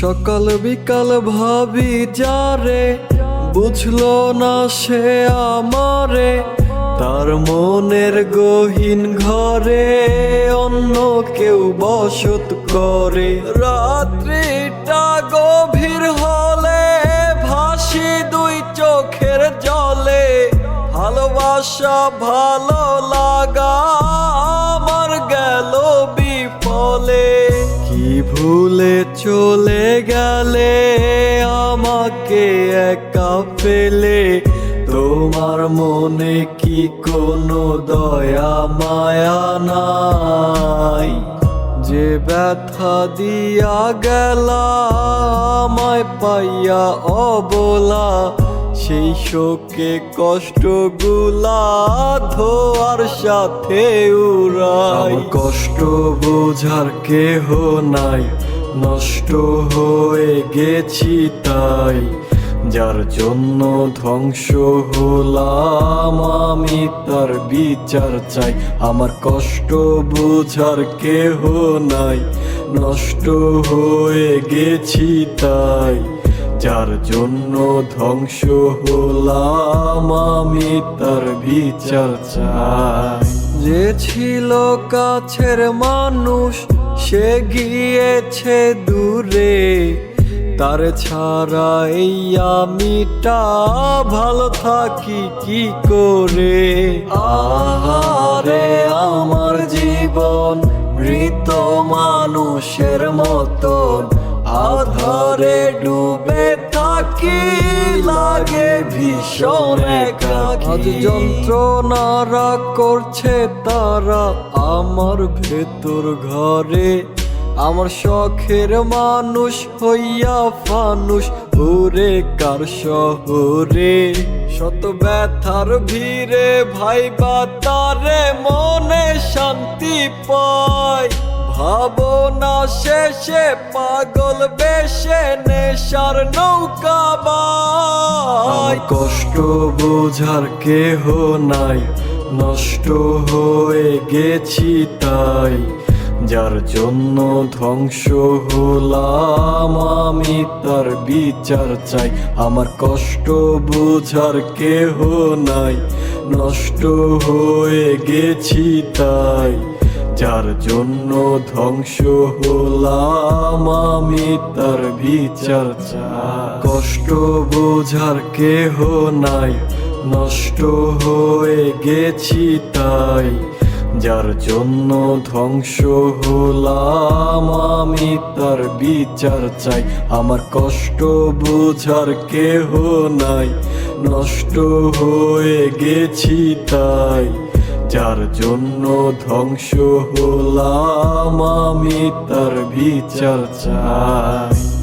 সকাল বিকাল ভাবি যারে, বুঝলো না সে আমারে। তার মনের গহীন ঘরে অন্য কেউ বসত করে। রাত্রিটা গভীর হলে ভাসি দুই চোখের জলে। ভালোবাসা ভালো লাগা আমার গেল বিফলে। কি ভুলে চলে গেলে আমাকে একা ফেলে। তোমার মনে কি কোনো দয়া মায়া নাই? যে ব্যথা দিয়া গেলা আমায় পাইয়া অবলা, সেই শোকে কষ্টগুলা ধোয়ার সাথে উড়াই। কষ্ট বোঝার কেহ নাই, নষ্ট হয়ে গেছি তাই। যার জন্য ধ্বংস হলাম আমি তার বিচার চাই। আমার কষ্ট বোঝার কেহ নাই, নষ্ট হয়ে গেছি তাই। যার জন্য ধ্বংস হলাম আমি তার বিচার চাই। যে ছিল কাছের মানুষ সে গিয়েছে দূরে। তার ছাড়া এই আমিটা ভালো থাকি কি করে? আহারে আমার জীবন মৃত মানুষের মতন, আধারে ডুবে থাকি লাগে ভীষণ একাকী। আজ যন্ত্রণারা করছে তারা আমার ভেতর ঘরে। আমার শখের মানুষ হইয়া ফানুষ ওরে কার শহরে। শত ব্যথার ভিড়ে ভাইবা তারে মনে শান্তি পায়। ভাবনা শেষে পাগল বেশে নেশার নৌকা বাই। কষ্ট বোঝার কেহ নাই, নষ্ট হয়ে গেছি তাই। যার জন্য ধ্বংস হলাম আমি তার বিচার চাই। আমার কষ্ট বোঝার কেহ নাই, নষ্ট হয়ে গেছি তাই। যার জন্য ধ্বংস হলাম আমি তার বিচার চাই। কষ্ট বোঝার কেহ নাই, নষ্ট হয়ে গেছি তাই। যার জন্য ধ্বংস হলাম আমি তার বিচার চাই। আমার কষ্ট বোঝার কেহ নাই, নষ্ট হয়ে গেছি তাই। যার জন্য ধ্বংস হলাম আমি তার বিচার চাই।